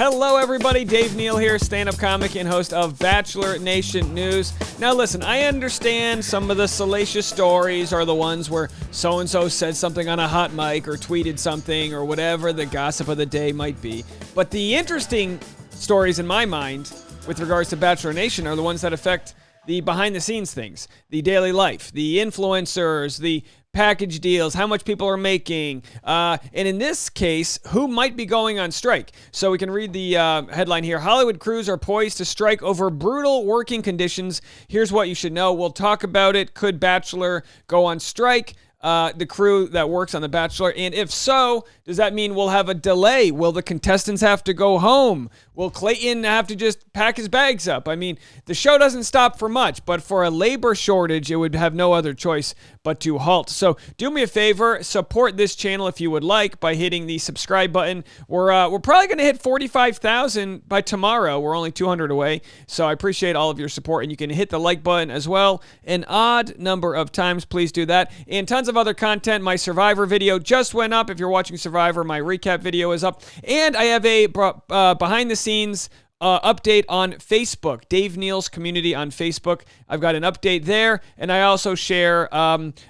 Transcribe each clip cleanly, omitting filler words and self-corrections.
Hello, everybody. Dave Neal here, stand-up comic and host of Bachelor Nation News. Now, listen, I understand some of the salacious stories are the ones where so-and-so said something on a hot mic or tweeted something or whatever the gossip of the day might be. But the interesting stories in my mind with regards to Bachelor Nation are the ones that affect the behind-the-scenes things, the daily life, the influencers, the package deals, how much people are making, and in this case, who might be going on strike. So we can read the headline here. Hollywood crews are poised to strike over brutal working conditions. Here's what you should know. We'll talk about it. Could Bachelor go on strike? The crew that works on The Bachelor, and if so, does that mean we'll have a delay? Will the contestants have to go home? Will Clayton have to just pack his bags up? I mean, the show doesn't stop for much, but for a labor shortage, it would have no other choice but to halt. So do me a favor, support this channel if you would like by hitting the subscribe button. We're probably going to hit 45,000 by tomorrow. We're only 200 away, so I appreciate all of your support, and you can hit the like button as well. An odd number of times, please do that. And tons of other content. My Survivor video just went up. If you're watching Survivor, my recap video is up. And I have a behind-the-scenes update on Facebook, Dave Neal's community on Facebook. I've got an update there, and I also share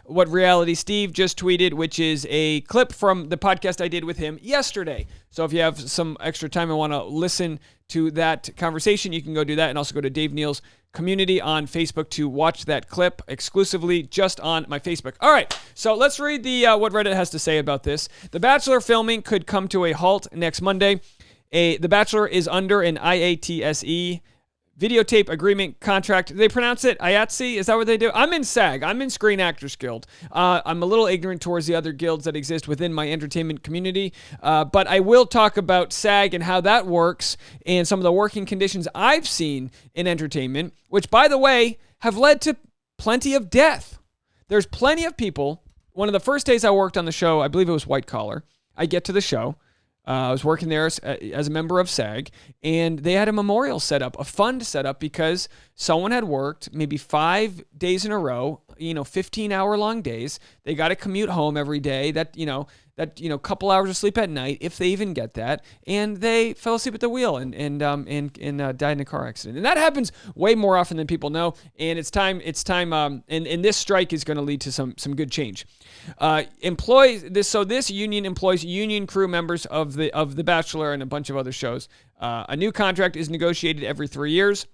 what Reality Steve just tweeted, which is a clip from the podcast I did with him yesterday. So if you have some extra time and want to listen to that conversation, you can go do that, and also go to Dave Neal's community on Facebook to watch that clip exclusively just on my Facebook. All right, so let's read the what Reddit has to say about this. The Bachelor filming could come to a halt next Monday. The Bachelor is under an IATSE videotape agreement contract. Do they pronounce it IATSE? Is that what they do? I'm in SAG. I'm in Screen Actors Guild. I'm a little ignorant towards the other guilds that exist within my entertainment community, but I will talk about SAG and how that works and some of the working conditions I've seen in entertainment, which, by the way, have led to plenty of death. There's plenty of people. One of the first days I worked on the show, I believe it was White Collar, I get to the show. I was working there as a member of SAG, and they had a memorial set up, a fund set up, because someone had worked maybe 5 days in a row, 15-hour-long days. They got to commute home every day. That couple hours of sleep at night, if they even get that, and they fell asleep at the wheel and died in a car accident. And that happens way more often than people know. And it's time. And this strike is going to lead to some good change. This union employs union crew members of the Bachelor and a bunch of other shows. A new contract is negotiated every 3 years.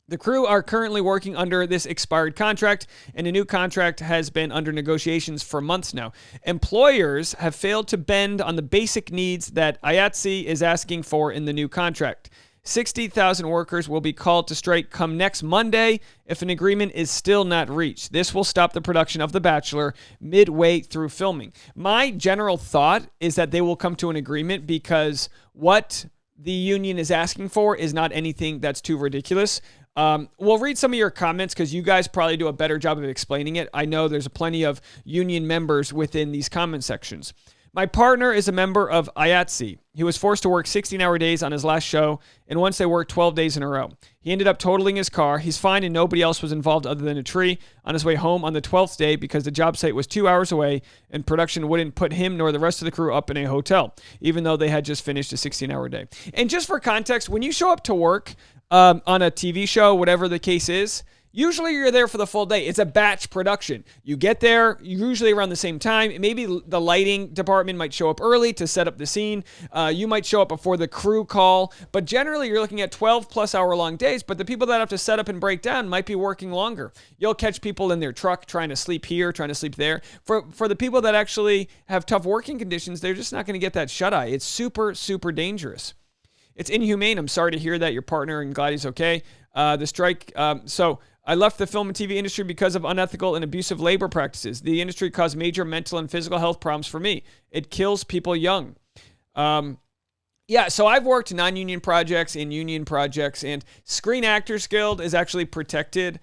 The crew are currently working under this expired contract, and a new contract has been under negotiations for months now. Employers have failed to bend on the basic needs that IATSE is asking for in the new contract. 60,000 workers will be called to strike come next Monday if an agreement is still not reached. This will stop the production of The Bachelor midway through filming. My general thought is that they will come to an agreement because what the union is asking for is not anything that's too ridiculous. We'll read some of your comments because you guys probably do a better job of explaining it. I know there's plenty of union members within these comment sections. My partner is a member of IATSE. He was forced to work 16-hour days on his last show, and once they worked 12 days in a row. He ended up totaling his car. He's fine, and nobody else was involved other than a tree on his way home on the 12th day because the job site was 2 hours away, and production wouldn't put him nor the rest of the crew up in a hotel, even though they had just finished a 16-hour day. And just for context, when you show up to work on a TV show, whatever the case is, usually you're there for the full day. It's a batch production. You get there usually around the same time. Maybe the lighting department might show up early to set up the scene. You might show up before the crew call. But generally, you're looking at 12-plus hour-long days. But the people that have to set up and break down might be working longer. You'll catch people in their truck trying to sleep here, trying to sleep there. For the people that actually have tough working conditions, they're just not going to get that shut-eye. It's super, super dangerous. It's inhumane. I'm sorry to hear that your partner, and glad he's okay. The strike, I left the film and TV industry because of unethical and abusive labor practices. The industry caused major mental and physical health problems for me. It kills people young. So I've worked non-union projects and union projects, and Screen Actors Guild is actually protected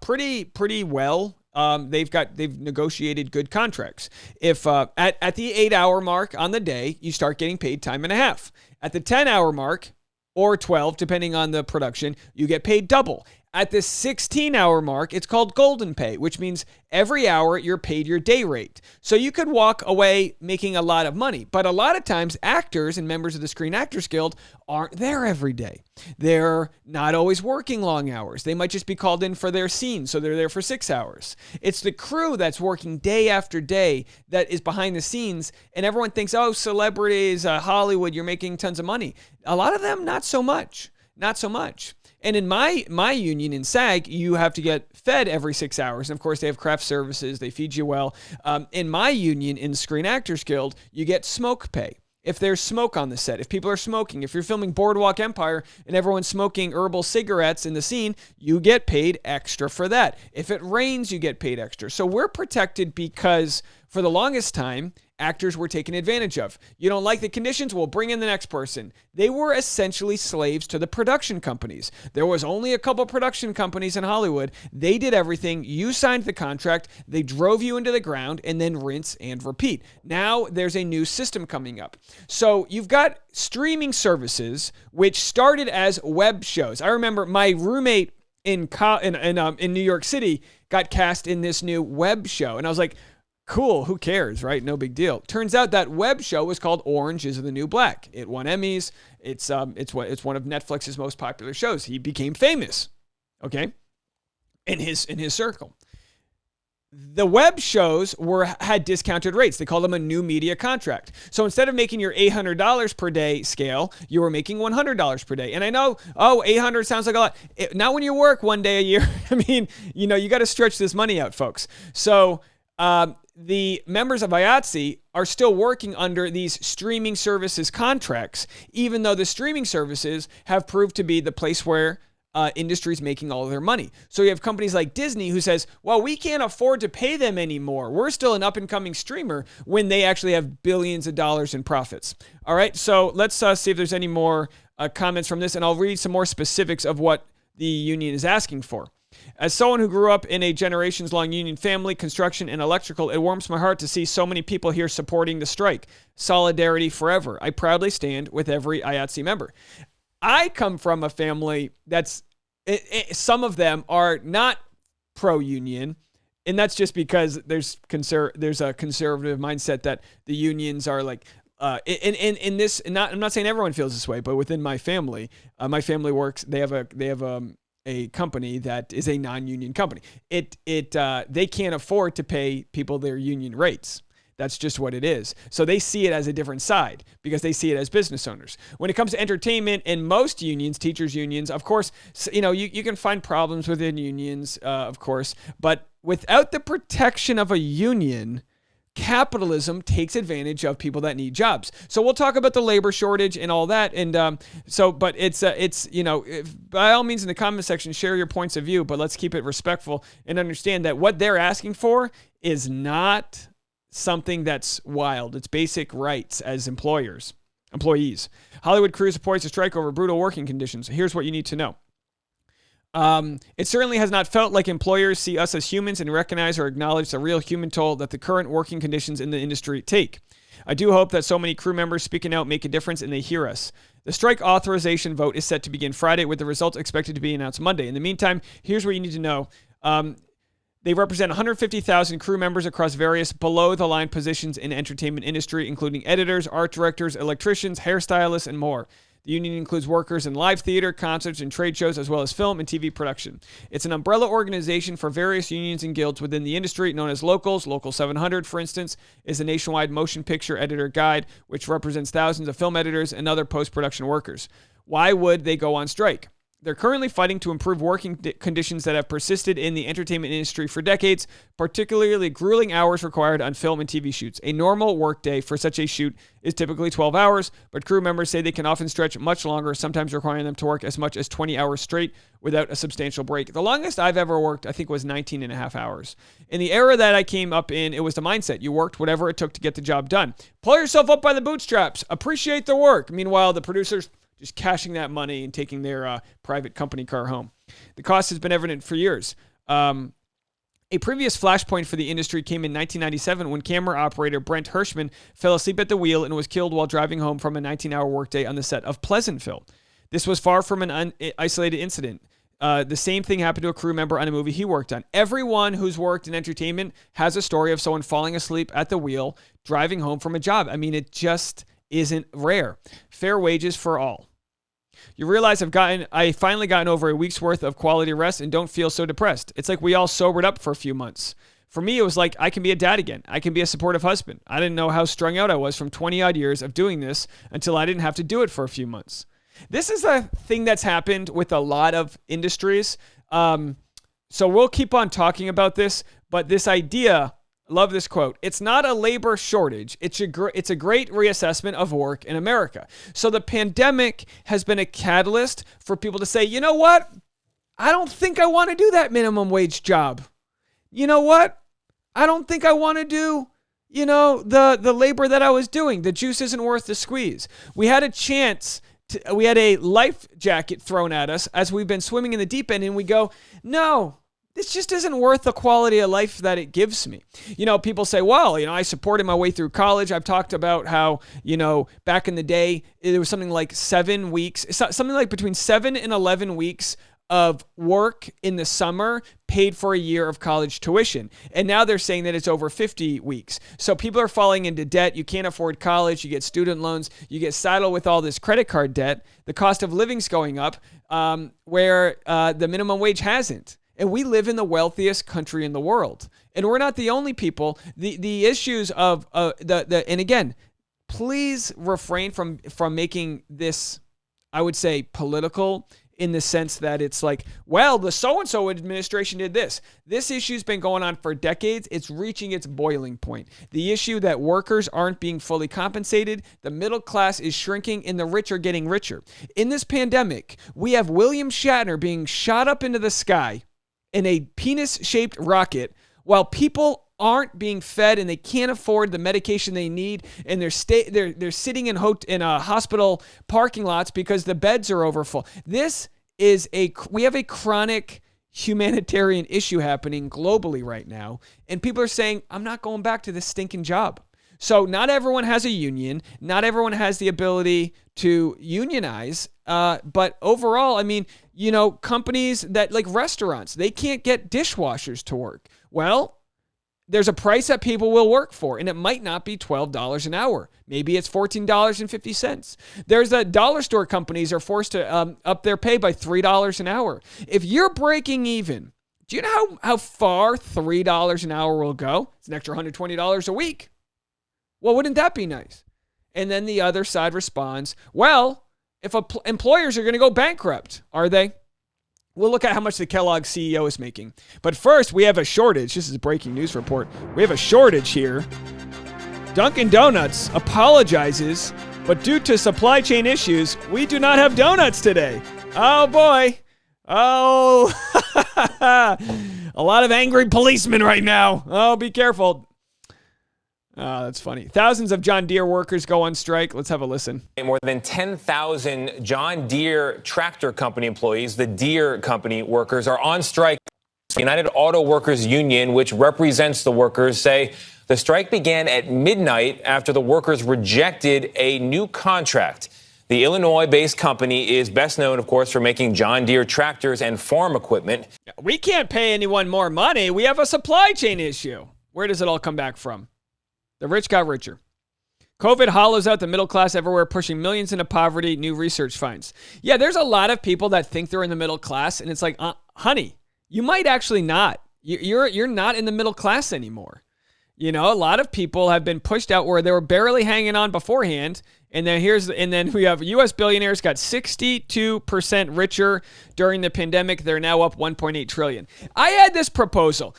pretty well. They've negotiated good contracts. If at the 8-hour mark on the day, you start getting paid time and a half. At the 10-hour mark, or 12, depending on the production, you get paid double. At the 16-hour mark, it's called golden pay, which means every hour you're paid your day rate. So you could walk away making a lot of money. But a lot of times, actors and members of the Screen Actors Guild aren't there every day. They're not always working long hours. They might just be called in for their scene, so they're there for 6 hours. It's the crew that's working day after day that is behind the scenes, and everyone thinks, oh, celebrities, Hollywood, you're making tons of money. A lot of them, not so much. Not so much. And in my union in SAG, you have to get fed every 6 hours. And of course, they have craft services. They feed you well. In my union in Screen Actors Guild, you get smoke pay. If there's smoke on the set, if people are smoking, if you're filming Boardwalk Empire and everyone's smoking herbal cigarettes in the scene, you get paid extra for that. If it rains, you get paid extra. So we're protected because for the longest time, actors were taken advantage of. You don't like the conditions? Well, bring in the next person. They were essentially slaves to the production companies. There was only a couple production companies in Hollywood. They did everything. You signed the contract. They drove you into the ground and then rinse and repeat. Now there's a new system coming up. So you've got streaming services, which started as web shows. I remember my roommate in New York City got cast in this new web show. And I was like, cool, who cares, right? No big deal. Turns out that web show was called Orange is the New Black. It won Emmys. It's one of Netflix's most popular shows. He became famous, okay, in his circle. The web shows had discounted rates. They called them a new media contract. So instead of making your $800 per day scale, you were making $100 per day. And I know, $800 sounds like a lot. Not when you work one day a year. I mean, you got to stretch this money out, folks. So the members of IATSE are still working under these streaming services contracts, even though the streaming services have proved to be the place where industry's making all of their money. So you have companies like Disney who says, well, we can't afford to pay them anymore. We're still an up-and-coming streamer when they actually have billions of dollars in profits. All right, so let's see if there's any more comments from this, and I'll read some more specifics of what the union is asking for. As someone who grew up in a generations-long union family, construction and electrical, it warms my heart to see so many people here supporting the strike. Solidarity forever. I proudly stand with every IATSE member. I come from a family that's, some of them are not pro-union, and that's just because there's a conservative mindset that the unions are like, in this, I'm not saying everyone feels this way, but within my family works, they have a company that is a non-union company. They can't afford to pay people their union rates. That's just what it is. So they see it as a different side because they see it as business owners. When it comes to entertainment, in most unions, teachers unions, of course, you can find problems within unions, of course, but without the protection of a union, capitalism takes advantage of people that need jobs. So we'll talk about the labor shortage and all that. And but it's by all means in the comment section, share your points of view, but let's keep it respectful and understand that what they're asking for is not something that's wild. It's basic rights as employees. Hollywood crews are poised to strike over brutal working conditions. Here's what you need to know. It certainly has not felt like employers see us as humans and recognize or acknowledge the real human toll that the current working conditions in the industry take. I do hope that so many crew members speaking out make a difference and they hear us. The strike authorization vote is set to begin Friday, with the results expected to be announced Monday. In the meantime, here's what you need to know. They represent 150,000 crew members across various below-the-line positions in the entertainment industry, including editors, art directors, electricians, hairstylists, and more. The union includes workers in live theater, concerts, and trade shows, as well as film and TV production. It's an umbrella organization for various unions and guilds within the industry, known as Locals. Local 700, for instance, is a nationwide motion picture editor guide, which represents thousands of film editors and other post-production workers. Why would they go on strike? They're currently fighting to improve working conditions that have persisted in the entertainment industry for decades, particularly grueling hours required on film and TV shoots. A normal workday for such a shoot is typically 12 hours, but crew members say they can often stretch much longer, sometimes requiring them to work as much as 20 hours straight without a substantial break. The longest I've ever worked, I think, was 19 and a half hours. In the era that I came up in, it was the mindset. You worked whatever it took to get the job done. Pull yourself up by the bootstraps. Appreciate the work. Meanwhile, the producers just cashing that money and taking their private company car home. The cost has been evident for years. A previous flashpoint for the industry came in 1997 when camera operator Brent Hirschman fell asleep at the wheel and was killed while driving home from a 19-hour workday on the set of Pleasantville. This was far from an isolated incident. The same thing happened to a crew member on a movie he worked on. Everyone who's worked in entertainment has a story of someone falling asleep at the wheel, driving home from a job. I mean, it just isn't rare. Fair wages for all. You realize I finally gotten over a week's worth of quality rest and don't feel so depressed. It's like we all sobered up for a few months. For me, it was like, I can be a dad again. I can be a supportive husband. I didn't know how strung out I was from 20 odd years of doing this until I didn't have to do it for a few months. This is a thing that's happened with a lot of industries. So we'll keep on talking about this, but this idea, love this quote, it's not a labor shortage. It's a great reassessment of work in America. So the pandemic has been a catalyst for people to say, you know what? I don't think I want to do that minimum wage job. You know what? I don't think I want to do, the labor that I was doing. The juice isn't worth the squeeze. We had a chance. We had a life jacket thrown at us as we've been swimming in the deep end, and we go, no, this just isn't worth the quality of life that it gives me. People say, well, I supported my way through college. I've talked about how, back in the day, there was something like 7 weeks, something like between 7 and 11 weeks of work in the summer paid for a year of college tuition. And now they're saying that it's over 50 weeks. So people are falling into debt. You can't afford college. You get student loans. You get saddled with all this credit card debt. The cost of living's going up where the minimum wage hasn't. And we live in the wealthiest country in the world. And we're not the only people. The issues of and again, please refrain from making this, I would say, political in the sense that it's like, well, the so-and-so administration did this. This issue's been going on for decades. It's reaching its boiling point. The issue that workers aren't being fully compensated, the middle class is shrinking, and the rich are getting richer. In this pandemic, we have William Shatner being shot up into the sky in a penis-shaped rocket while people aren't being fed and they can't afford the medication they need, and they're sitting in hospital parking lots because the beds are overfull. We have a chronic humanitarian issue happening globally right now, and people are saying, I'm not going back to this stinking job. So not everyone has a union. Not everyone has the ability to unionize. But overall, I mean, companies that like restaurants, they can't get dishwashers to work. Well, there's a price that people will work for, and it might not be $12 an hour. Maybe it's $14.50. There's the dollar store companies are forced to up their pay by $3 an hour. If you're breaking even, do you know how far $3 an hour will go? It's an extra $120 a week. Well, wouldn't that be nice? And then the other side responds, well, if employers are going to go bankrupt, are they? We'll look at how much the Kellogg CEO is making. But first, we have a shortage. This is a breaking news report. We have a shortage here. Dunkin' Donuts apologizes, but due to supply chain issues, we do not have donuts today. Oh, boy. Oh, a lot of angry policemen right now. Oh, be careful. Oh, that's funny. Thousands of John Deere workers go on strike. Let's have a listen. More than 10,000 John Deere Tractor Company employees, the Deere Company workers, are on strike. The United Auto Workers Union, which represents the workers, say the strike began at midnight after the workers rejected a new contract. The Illinois-based company is best known, of course, for making John Deere tractors and farm equipment. We can't pay anyone more money. We have a supply chain issue. Where does it all come back from? The rich got richer. COVID hollows out the middle class everywhere, pushing millions into poverty, new research finds. Yeah, there's a lot of people that think they're in the middle class, and it's like, honey, you might actually not. You're not in the middle class anymore. A lot of people have been pushed out where they were barely hanging on beforehand, and then we have U.S. billionaires got 62% richer during the pandemic. They're now up 1.8 trillion. I had this proposal.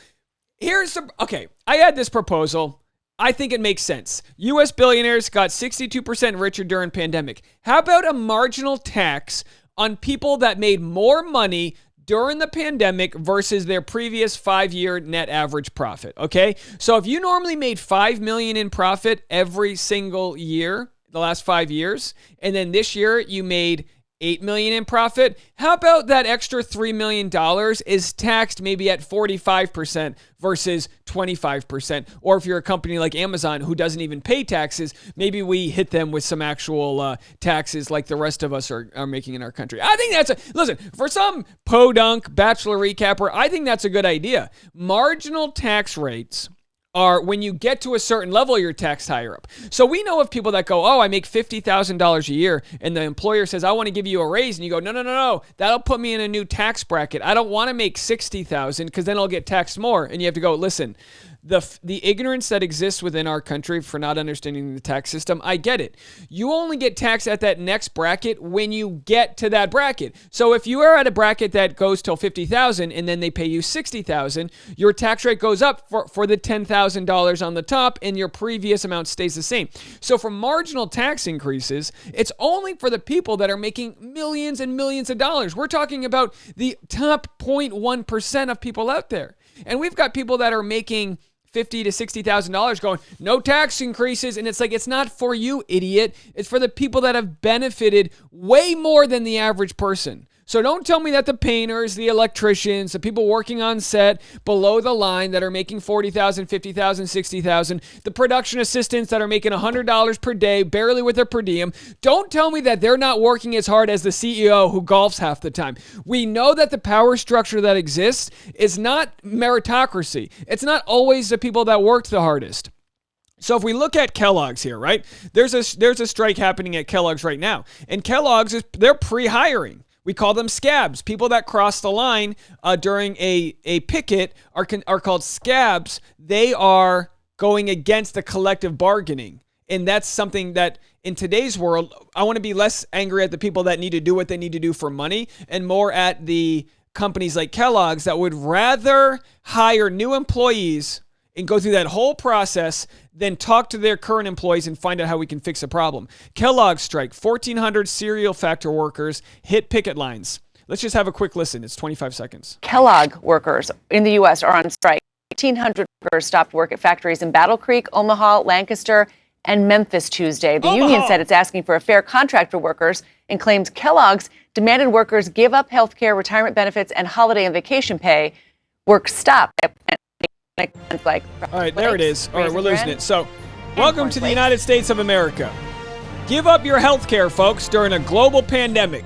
I had this proposal. I think it makes sense. U.S. billionaires got 62% richer during pandemic. How about a marginal tax on people that made more money during the pandemic versus their previous 5-year net average profit, okay? So if you normally made $5 million in profit every single year, the last 5 years, and then this year you made $8 million in profit, how about that extra $3 million is taxed maybe at 45% versus 25%? Or if you're a company like Amazon who doesn't even pay taxes, maybe we hit them with some actual taxes like the rest of us are making in our country. I think listen, for some podunk Bachelor recapper, I think that's a good idea. Marginal tax rates are when you get to a certain level, you're taxed higher up. So we know of people that go, I make $50,000 a year, and the employer says, I want to give you a raise, and you go, no, that'll put me in a new tax bracket. I don't want to make $60,000 because then I'll get taxed more. And you have to go, listen, the ignorance that exists within our country for not understanding the tax system, I get it. You only get taxed at that next bracket when you get to that bracket. So if you are at a bracket that goes till $50,000 and then they pay you $60,000, your tax rate goes up for the $10,000 on the top and your previous amount stays the same. So for marginal tax increases, it's only for the people that are making millions and millions of dollars. We're talking about the top 0.1% of people out there. And we've got people that are making $50,000 to $60,000 going, no tax increases. And it's like, it's not for you, idiot. It's for the people that have benefited way more than the average person. So don't tell me that the painters, the electricians, the people working on set below the line that are making $40,000, $50,000, $60,000, the production assistants that are making $100 per day, barely with their per diem, don't tell me that they're not working as hard as the CEO who golfs half the time. We know that the power structure that exists is not meritocracy. It's not always the people that worked the hardest. So if we look at Kellogg's here, right? There's a strike happening at Kellogg's right now. And Kellogg's, they're pre-hiring. We call them scabs. People that cross the line during a picket are called scabs. They are going against the collective bargaining. And that's something that in today's world, I want to be less angry at the people that need to do what they need to do for money and more at the companies like Kellogg's that would rather hire new employees and go through that whole process than talk to their current employees and find out how we can fix a problem. Kellogg's strike, 1,400 cereal factory workers hit picket lines. Let's just have a quick listen. It's 25 seconds. Kellogg workers in the U.S. are on strike. 1,800 workers stopped work at factories in Battle Creek, Omaha, Lancaster, and Memphis Tuesday. The union said it's asking for a fair contract for workers and claims Kellogg's demanded workers give up health care, retirement benefits, and holiday and vacation pay. Work stopped at all right, there it is. All right, we're losing it. So, welcome to the United States of America. Give up your health care, folks, during a global pandemic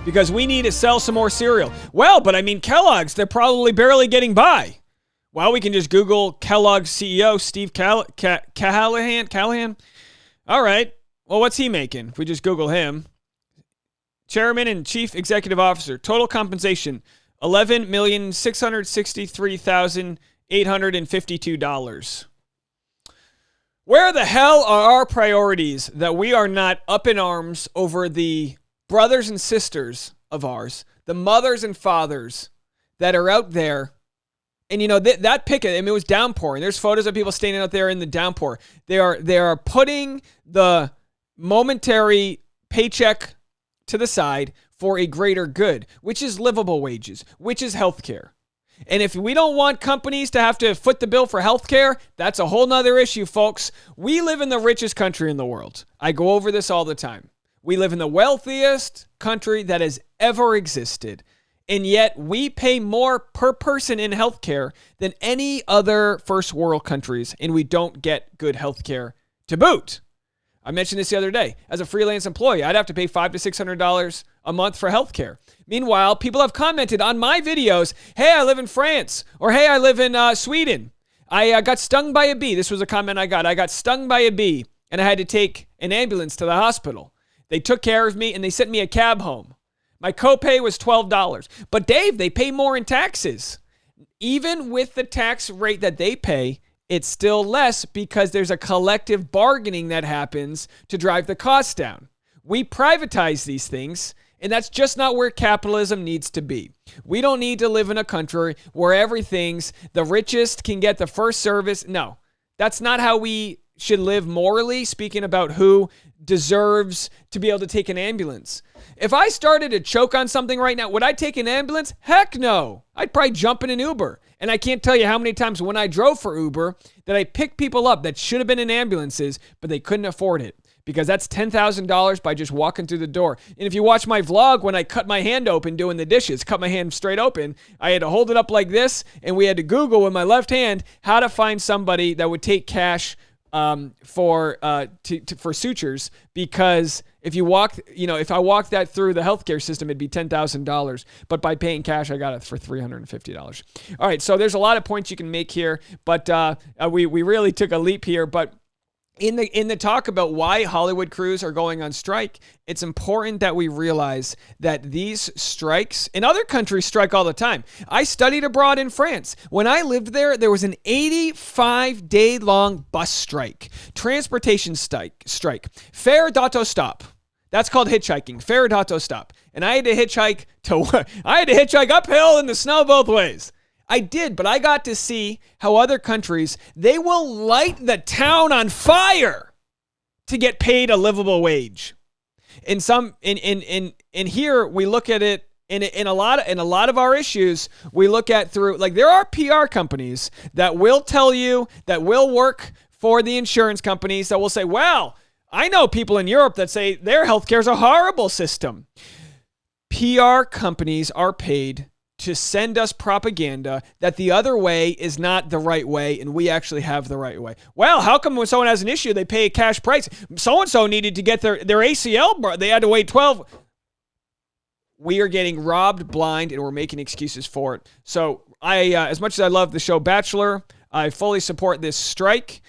because we need to sell some more cereal. Well, but I mean, Kellogg's, they're probably barely getting by. Well, we can just Google Kellogg's CEO, Steve Callahan. All right. Well, what's he making? If we just Google him. Chairman and Chief Executive Officer, total compensation, $11,663,852. Where the hell are our priorities that we are not up in arms over the brothers and sisters of ours, the mothers and fathers that are out there? And you know, that picket, I mean, it was downpouring. There's photos of people standing out there in the downpour. They are putting the momentary paycheck to the side for a greater good, which is livable wages, which is healthcare. And if we don't want companies to have to foot the bill for healthcare, that's a whole nother issue, folks. We live in the richest country in the world. I go over this all the time. We live in the wealthiest country that has ever existed. And yet we pay more per person in healthcare than any other first world countries, and we don't get good healthcare to boot. I mentioned this the other day. As a freelance employee, I'd have to pay $500 to $600 a month for healthcare. Meanwhile, people have commented on my videos, hey, I live in France, or hey, I live in Sweden. I got stung by a bee. This was a comment I got. I got stung by a bee, and I had to take an ambulance to the hospital. They took care of me, and they sent me a cab home. My copay was $12. But Dave, they pay more in taxes. Even with the tax rate that they pay, it's still less because there's a collective bargaining that happens to drive the costs down. We privatize these things, and that's just not where capitalism needs to be. We don't need to live in a country where everything's the richest can get the first service. No, that's not how we should live morally, speaking about who deserves to be able to take an ambulance. If I started to choke on something right now, would I take an ambulance? Heck no. I'd probably jump in an Uber. And I can't tell you how many times when I drove for Uber that I picked people up that should have been in ambulances, but they couldn't afford it because that's $10,000 by just walking through the door. And if you watch my vlog, when I cut my hand open doing the dishes, cut my hand straight open, I had to hold it up like this, and we had to Google with my left hand how to find somebody that would take cash for sutures, because if I walked that through the healthcare system, it'd be $10,000. But by paying cash, I got it for $350. All right, so there's a lot of points you can make here, but we really took a leap here. But in the talk about why Hollywood crews are going on strike, it's important that we realize that these strikes in other countries strike all the time. I studied abroad in France. When I lived there, there was an 85-day-long bus strike, transportation strike, fare d'auto stop. That's called hitchhiking, fare d'auto stop. And I had to hitchhike uphill in the snow both ways. I did, but I got to see how other countries, they will light the town on fire to get paid a livable wage. In here we look at it in a lot of our issues, we look at through, like, there are PR companies that will tell you, that will work for the insurance companies, that will say, well, I know people in Europe that say their healthcare is a horrible system. PR companies are paid to send us propaganda that the other way is not the right way, and we actually have the right way. Well, how come when someone has an issue, they pay a cash price? So-and-so needed to get their ACL, they had to wait 12. We are getting robbed blind, and we're making excuses for it. So as much as I love the show Bachelor, I fully support this strike.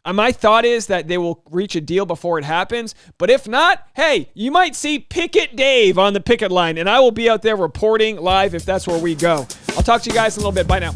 My thought is that they will reach a deal before it happens. But if not, hey, you might see Picket Dave on the picket line, and I will be out there reporting live if that's where we go. I'll talk to you guys in a little bit. Bye now.